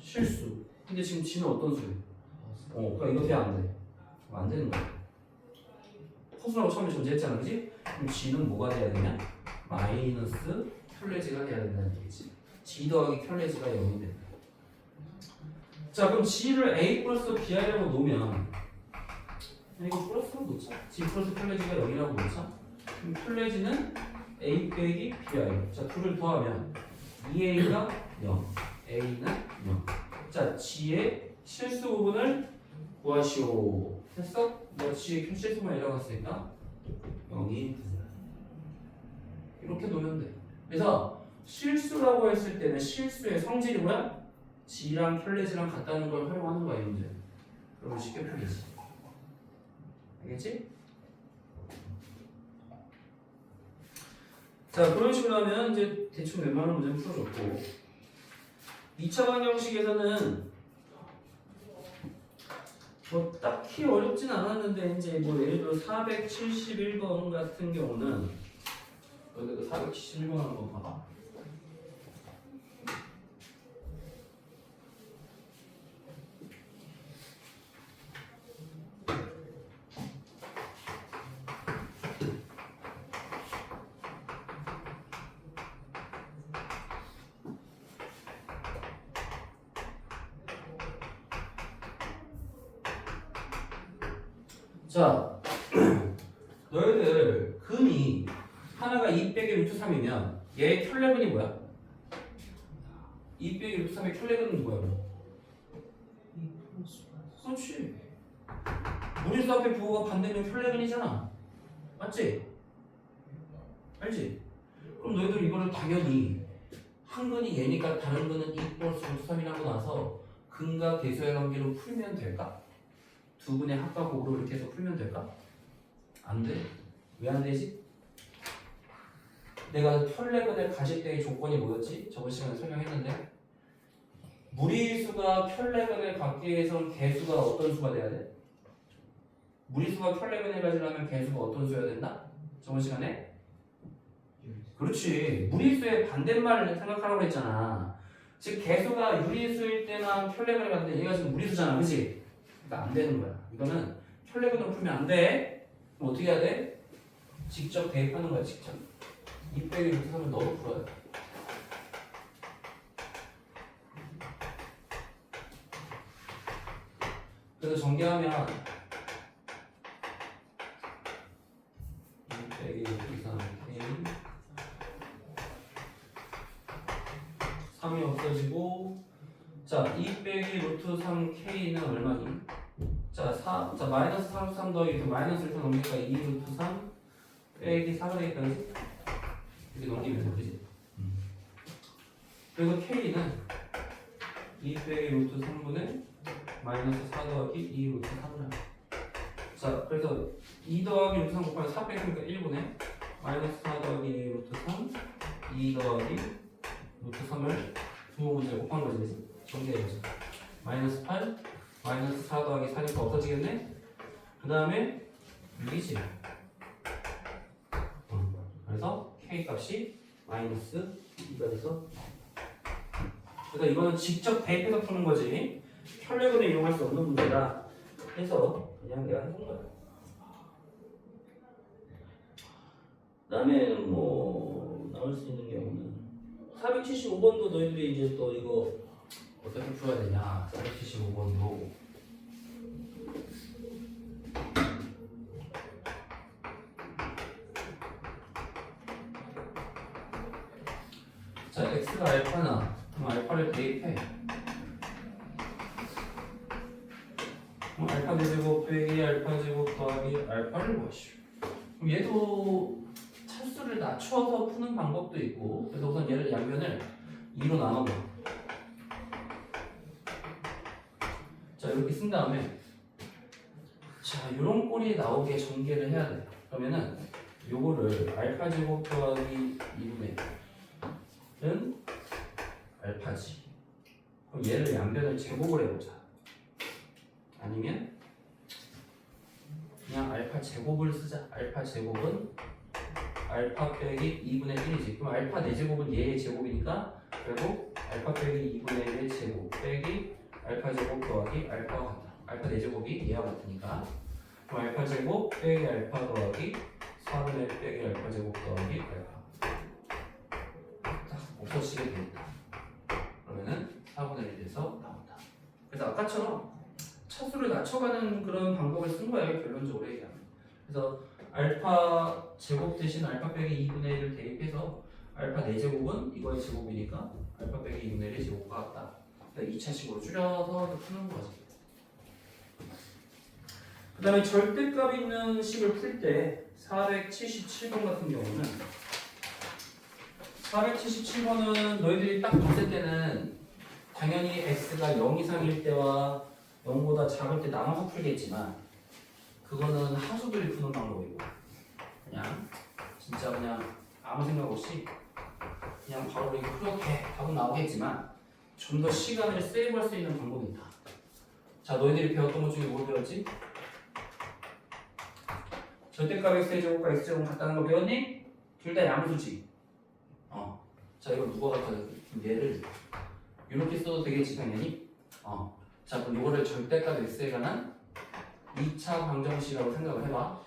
실수. 근데 지금 지는 어떤 수야? 그러니까 이거 돼 안 돼? 안 되는 거야. 허수라고 처음에 존재했잖아, 그지? 그럼 g는 뭐가 돼야 되냐? 마이너스 켤레지가 돼야 된다는 얘기지. g 더하기 켤레지가 0이 된다. 자, 그럼 g를 a 플러스 bi라고 놓으면 이거 플러스로 놓자. g 플러스 켤레지가 0이라고 놓자. 그럼 켤레지는 a 빼기 bi. 자, 둘을 더하면 2a가 0, a는 0. 자, g의 실수 부분을 구하시오. 됐어? 뭐 G의 실수만 내려갔으니까 0이 이렇게 놓으면 돼. 그래서 실수라고 했을 때는 실수의 성질이 뭐야? G랑 켤레지랑 같다는 걸 활용하는 거야, 이 문제. 그러면 쉽게 풀리지. 알겠지? 자, 그런 식으로 하면 이제 대충 웬만한 문제는 풀어줬고 2차 방정식에서는 뭐 딱히 어렵진 않았는데 이제 뭐 예를 들어 471번 같은 경우는 여기도 471번 한번 봐봐. 자, 너희들 근이 하나가 2 빼기 루트 3이면 얘의 켤레근이 뭐야? 2 빼기 루트 3의 켤레근은 뭐야? 그렇지. 무리수 앞에 부호가 반대면 켤레근이잖아. 맞지? 알지? 그럼 너희들 이거를 당연히 한 근이 얘니까 다른 근은 2 플러스 루트 3이라고 나서 근과 계수의 관계로 풀면 될까? 두 분의 합과 곱으로 이렇게 해서 풀면 될까? 안 돼. 왜 안 되지? 내가 켤레근을 가질 때의 조건이 뭐였지? 저번 시간에 설명했는데 무리수가 켤레근을 갖기 위해서는 개수가 어떤 수가 돼야 돼? 무리수가 켤레근을 가지려면 개수가 어떤 수여야 된다? 저번 시간에? 그렇지. 무리수의 반대말을 생각하라고 했잖아. 즉 개수가 유리수일 때나 켤레근을 갖는데 얘가 지금 무리수잖아. 그치? 그러니까 안 되는 거야. 이거는 켤레근으로 풀면 안 돼. 그럼 어떻게 해야 돼? 직접 대입하는 거야, 직접. 2 빼기 루트 3을 넣어 풀어야 돼. 그래서 전개하면 2 빼기 루트 3 K 3이 없어지고 자, 2 빼기 루트 3K는 얼마니? 자, 마이너스 4 루트 3 더하기 그 마이너스를 또 넘기니까 2 루트 3 빼기 4가 되겠다, 그지? 이렇게 넘기면 돼, 그지? 그래서 K는 2 빼기 루트 3분의 마이너스 4 더하기 2 루트 3이야. 자, 그래서 2 더하기 루트 3 곱하기 4 빼니까 1분의 마이너스 4 더하기 2 루트 3 2 더하기 루트 3을 두 문제 곱한 거지, 그지? 정리해보자. 마이너스 8, 마이너스 4 더하기 4니까 없어지겠네? 그 다음에 6이지. 그래서 K 값이 마이너스 2가 돼서 그래서 이거는 직접 대입해서 푸는 거지 켤레근을 이용할 수 없는 문제다 해서 그냥 내가 해본 거야. 그 다음에 뭐 나올 수 있는 경우는 475번도 너희들이 이제 또 이거 어떻게 풀어야 되냐. 475번도 자, x가 알파나 그럼 알파를 대입해. 그럼 알파 제곱 빼기 알파 제곱 더하기 알파를 구하시오. 그럼 얘도 차수를 차수를 낮춰서 푸는 방법도 있고 그래서 우선 얘를 양변을 2로 나눠봐. 자 이렇게 쓴 다음에 자 이런 꼴이 나오게 전개를 해야 돼. 그러면은 요거를 알파 제곱 더하기 2분의 1은 알파지. 그럼 얘를 양변을 제곱을 해보자. 아니면 그냥 알파 제곱을 쓰자. 알파 제곱은 알파 빼기 2분의 1이지. 그럼 알파 4제곱은 얘의 제곱이니까 결국 알파 빼기 2분의 1의 제곱 빼기 알파 제곱 더하기 알파가 같다. 알파 4제곱이 얘와 같으니까 그럼 알파 제곱 빼기 알파 더하기 4분의 1 빼기 알파 제곱 더하기 알파 딱 없어지게 되겠다. 그러면은 4분의 1이 돼서 나온다. 그래서 아까처럼 차수를 낮춰가는 그런 방법을 쓴 거예요. 결론적으로 얘기하면. 그래서 알파 제곱 대신 알파 빼기 2분의 1을 대입해서 알파 4제곱은 이거의 제곱이니까 알파 빼기 2분의 1의 제곱과 같다. 2차식으로 줄여서 푸는 거지. 그 다음에 절대값 있는 식을 풀 때 477번 같은 경우는 477번은 너희들이 딱 봤을 때는 당연히 x가 0 이상일 때와 0보다 작을 때 나눠서 풀겠지만 그거는 하수들이 푸는 방법이고 그냥 진짜 그냥 아무 생각 없이 그냥 바로 이렇게 풀어도 돼. 답은 나오겠지만 좀 더 시간을 세이브할 수 있는 방법이 있다. 자 너희들이 배웠던 것 중에 뭘 배웠지? 절대값 x제곱과 x제곱 같다는 거 배웠니? 둘 다 양수지. 자 이거 누가 같아? 얘를 이렇게 써도 되겠지 당연히. 자 그럼 이거를 절대값 x에 관한 2차 방정식이라고 생각을 해봐.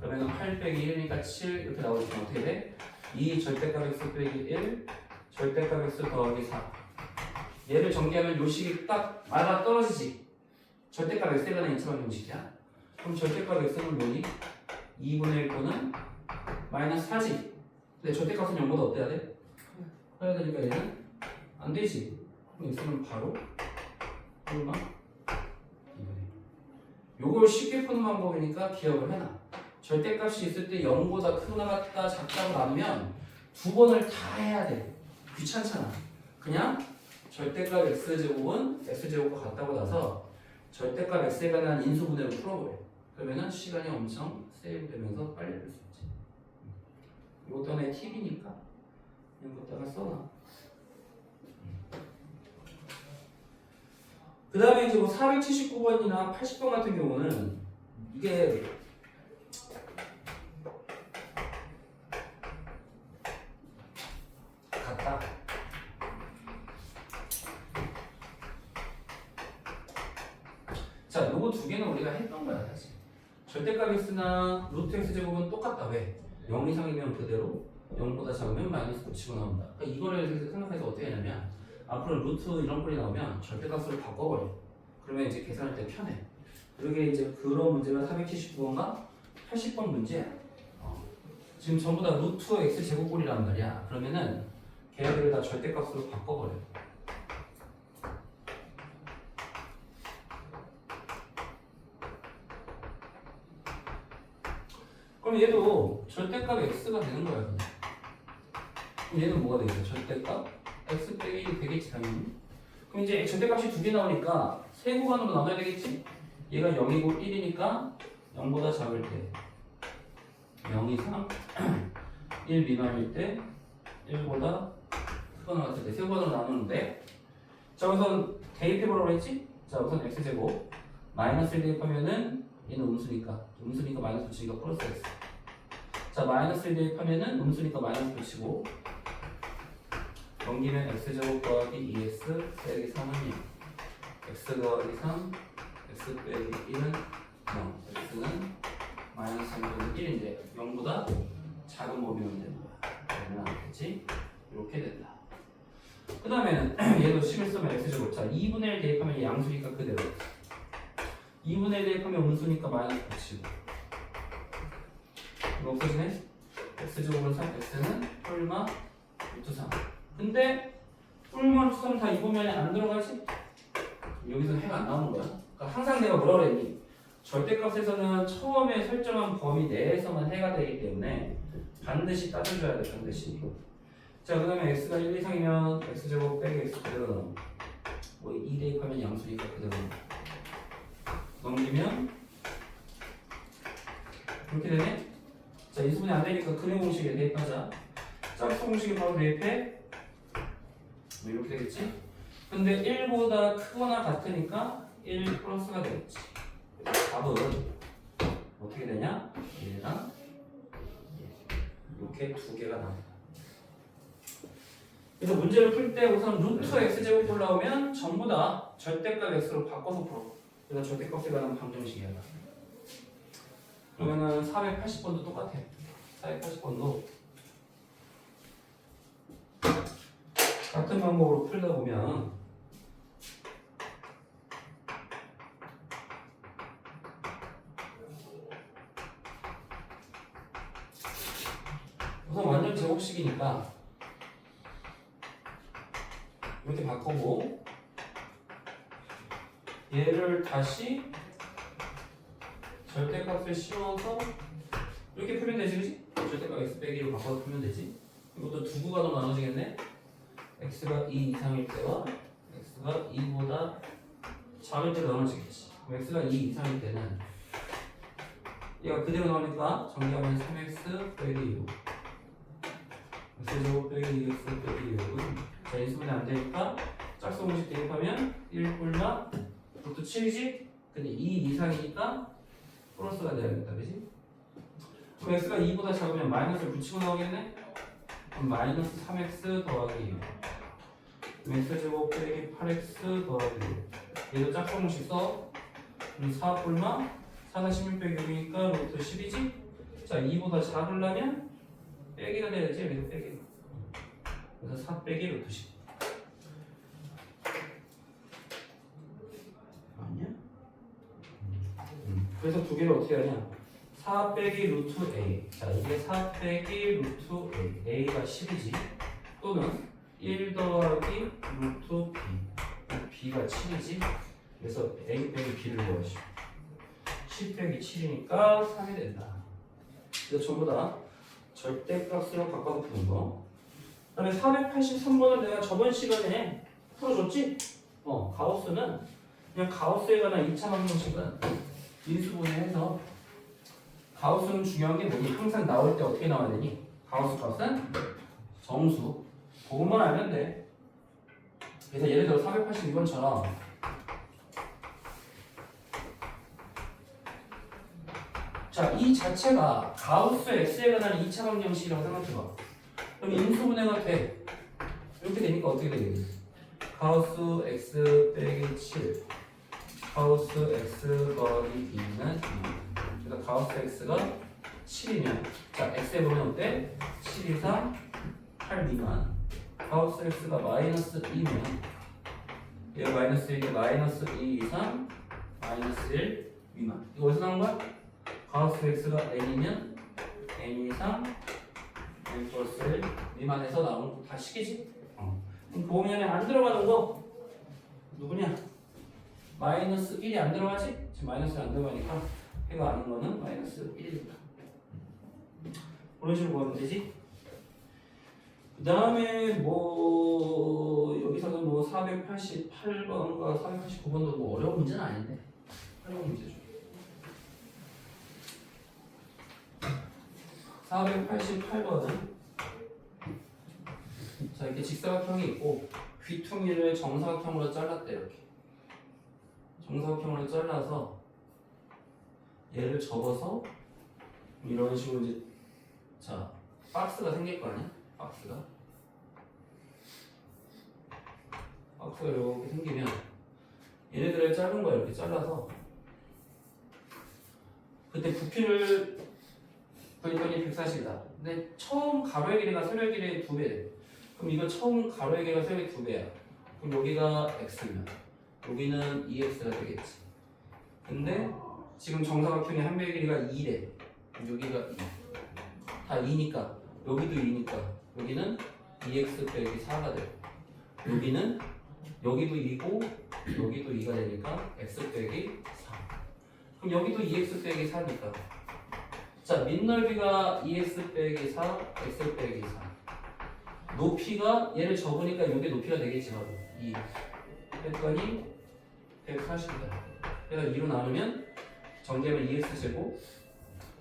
그러면 8 빼기 1이니까 7 이렇게 나오겠지만 어떻게 돼? 2 절대값 x 빼기 1 절대값 x 더하기 4 얘를 전개하면 요 식이 딱 맞아 떨어지지. 절대값 x에 관한 2차 방정식이야. 그럼 절대값 x는 뭐니? 2분의 1 또는 마이너스 4지. 근데 절대값은 0보다 어때야 돼? 해야 되니까 얘는 안 되지. 그럼 x는 바로 얼마? 2분의 1. 요걸 쉽게 푸는 방법이니까 기억을 해놔. 절대값이 있을 때 0보다 크거나 같다 작다고 나누면 두 번을 다 해야 돼. 귀찮잖아. 그냥 절대값 x제곱은 x제곱과 같다고 나서 절대값 x에 관한 인수분해로 풀어버려. 그러면은 시간이 엄청 세이브되면서 빨리 풀 수 있지. 이것도 하나의 팁이니까 이런 것다가 써놔. 그 다음에 이제 뭐 479번이나 80번 같은 경우는 이게 같다. 자, 요거 두 개는 우리가 했던 거야, 사실. 절대값 x나 루트 x제곱은 똑같다. 왜? 0 이상이면 그대로 0보다 작으면 마이너스 붙이고 나온다. 그러니까 이거를 생각해서 어떻게 하냐면 앞으로 루트 이런 꼴이 나오면 절대값으로 바꿔버려. 그러면 이제 계산할 때 편해. 이게 이제 그런 문제가 479번과 80번 문제야. 지금 전부 다 루트 x 제곱꼴이란 말이야. 그러면은 걔네들을 다 절대값으로 바꿔버려. 그럼 얘도 절대값 x가 되는 거야. 그냥. 그럼 얘는 뭐가 되겠어? 절대값 x 빼기 1이 되겠지 당연히. 그럼 이제 절대값이 두 개 나오니까 세 구간으로 나눠야 되겠지? 얘가 0이고 1이니까 0보다 작을 때 0 이상 1 미만일 때 1보다 크거나 같을 때 세 구간으로 나누는데 자 우선 대입해보라고 했지? 자 우선 x제곱 마이너스 1 대입하면은 얘는 음수니까 마이너스 붙이니까 플러스 x. 자 마이너스 1 대입하면은 음수니까 마이너스 붙이고 넘기면 x제곱 더하기 2x 빼기 3은 0 x 더하기 3 x 빼기 1은 0 x는 마이너스 3분의 1인데 0보다 작은 범위면 되는 거야. 그러면 안 되겠지? 이렇게 된다. 그 다음에는 얘도 식을 쓰면 x제곱. 자 2분의 1 대입하면 양수니까 그대로 2분의 1 대입하면 음수니까 마이너스 붙이고 이거 없어지네? x제곱은 3 x는 뿔마 루트 3 근데 뿔마 루트 3 다 이 보면에 안 들어가지? 여기서 해가 안 나오는 거야. 그러니까 항상 내가 뭐라 그랬니? 절대값에서는 처음에 설정한 범위 내에서만 해가 되기 때문에 반드시 따져줘야 돼 반드시. 자 그 다음에 x가 1 이상이면 x제곱 빼기 x 그대로 넣어. 뭐 2 대입하면 양수니까 그대로 넘기면 이렇게 되네. 자 인수분해 안 되니까 근의 공식에 대입하자. 짝수 공식에 바로 대입해. 뭐 이렇게 되겠지. 근데 1보다 크거나 같으니까 1 플러스가 되겠지. 그래서 답은 어떻게 되냐? 1이랑 이렇게 두 개가 나옵니다. 그래서 문제를 풀 때 우선 루트 x제곱 올라오면 전부 다 절대값 x로 바꿔서 풀어. 그래서 절대값에 관한 방정식이야. 그러면은 480번도 똑같아. 480번도 같은 방법으로 풀다 보면 우선 완전 제곱식이니까 이렇게 바꾸고 얘를 다시 절대값을 씌워서 이렇게 풀면 되지, 그치? 절대값 x 빼기로 바꿔서 풀면 되지. 이것도 두 구간으로 나눠지겠네. x가 2 이상일 때와 x가 2보다 작을 때 나눠지겠지. 그럼 x가 2 이상일 때는 얘가 그대로 나오니까 정리하면 3x 빼기 6 x제곱 빼기 2x 빼기 6은 자 인수분해 안 되니까 짝수 공식 대입하면 1 꼴라 그것도 7이지? 근데 2 이상이니까 플러스가 돼야겠다, 그지? 그럼 x가 2보다 작으면 마이너스를 붙이고 나오겠네? 그럼 마이너스 3x 더하기 6 그럼 x제곱 빼기 8x 더하기 6 얘도 짝수 공식 써. 그럼 4 꼴마 4가 16 빼기 6이니까 루트 10이지? 자 2보다 작으려면 빼기가 돼야지. 여기서 빼기. 그래서 4 빼기 루트 10 아니야? 그래서 두 개를 어떻게 하냐? 4 빼기 루트 a. 자 이게 4 빼기 루트 a. a가 10이지. 또는 1 더하기 루트 b. b가 7이지. 그래서 a 빼기 b를 구하시오. 10 빼기 7이니까 3이 된다. 그래서 전부 다 절대값으로 바꿔서 푸는 거. 그 다음에 483번은 내가 저번 시간에 풀어줬지? 가우스는 그냥 가우스에 관한 2차 방정식은 인수분해해서 가우스는 중요한 게 뭐니? 항상 나올 때 어떻게 나와야 되니? 가우스 값은 정수. 그것만 알면 돼. 그래서 예를 들어 482번처럼 자, 이 자체가 가우스 x에 관한 2차 방정식이라고 생각해봐. 그럼 인수분해가 돼. 이렇게 되니까 어떻게 되겠니? 가우스 x 빼기 7 가우스 x 더하기 b는 2. 그래서 가우스 x가 7이면 자 x에 보면 어때? 7 이상 8 미만. 가우스 x가 마이너스 2면 얘가 마이너스 1이 마이너스 2 이상 마이너스 1 미만. 이거 어디서 나온 거야? 가우스 x가 n이면 n 이상 n 플러스 1 미만에서 나오는 거 다 식이지? 그럼 보면에 안 들어가는 거 누구냐? 마이너스 1이 안 들어가지? 지금 마이너스 안 들어가니까 해가 아닌 거는 마이너스 1입니다. 그런 식으로 구하면 되지? 그 다음에 뭐 여기서는 뭐 488번과 489번도 뭐 어려운 문제는 아닌데 어려운 문제죠. 488번은 자 이렇게 직사각형이 있고 귀퉁이를 정사각형으로 잘랐대. 이렇게 정사각형으로 잘라서 얘를 접어서 이런 식으로 이제 자 박스가 생길 거 아니야? 박스가 이렇게 생기면 얘네들을 자른 거야. 이렇게 잘라서 그때 부피를 구했더니 140이다. 근데 처음 가로의 길이가 세로의 길이의 2배. 그럼 이거 처음 가로의 길이가 세로의 2배야. 그럼 여기가 x면 여기는 2x가 되겠지. 근데 지금 정사각형의 한 배의 길이가 2래. 여기가 2. 다 2니까 여기도 2니까 여기는 2x 빼기 4가 돼. 여기는 여기도 2고 여기도 2가 되니까 x 빼기 4. 그럼 여기도 2x 빼기 4니까 자, 밑넓이가 2x 빼기 4, x 빼기 4. 높이가 얘를 접으니까 이게 높이가 되겠지 바로 2. 했더니 140이다. 그래서 2로 나누면 정계면 2x 제곱.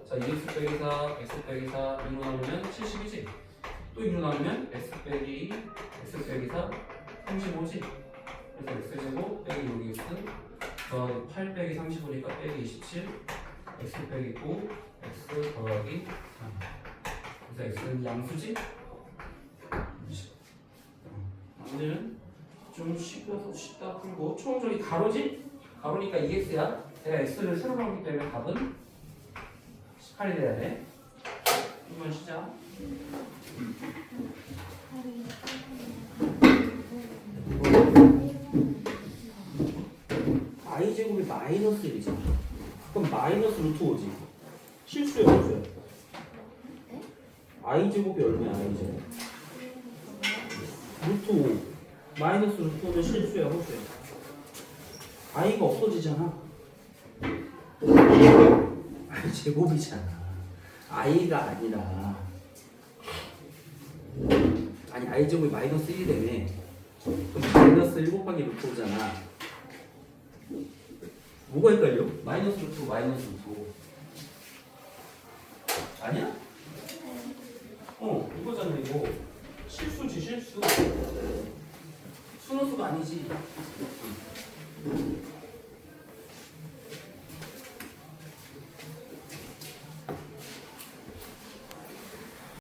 자, 2x 빼기 4, x 빼기 4, 2로 나누면 70이지. 또 2로 나누면 x 빼기 4, 35지. 그래서 x 제곱 빼기 6x 더하기 8 빼기 35니까 빼기 27, x 빼기 9, x 더하기 3. 그래서 x는 양수지? 나머지는 좀 쉽다 풀고 총적이 가로지? 가로니까 2x야. 내가 x를 새로 나오기 때문에 답은 18이 돼야 돼. 한번 시작. i제곱이 마이너스 1이잖아. 그럼 마이너스 루트 5지. 실수야, 실수야. i제곱이 얼마야, i제곱? 루트 5. 마이너스 루트 5는 실수야, 호수야. i가 없어지잖아. i제곱이잖아. i가 아니라. 아니, i제곱이 마이너스 1이 되네. 그럼 마이너스 1 곱하기 루트 5잖아. 뭐가 헷갈려? 마이너스 루트 5, 마이너스 루트 5. 아니야? 이거잖아, 이거. 실수지, 실수. 순호수가 아니지.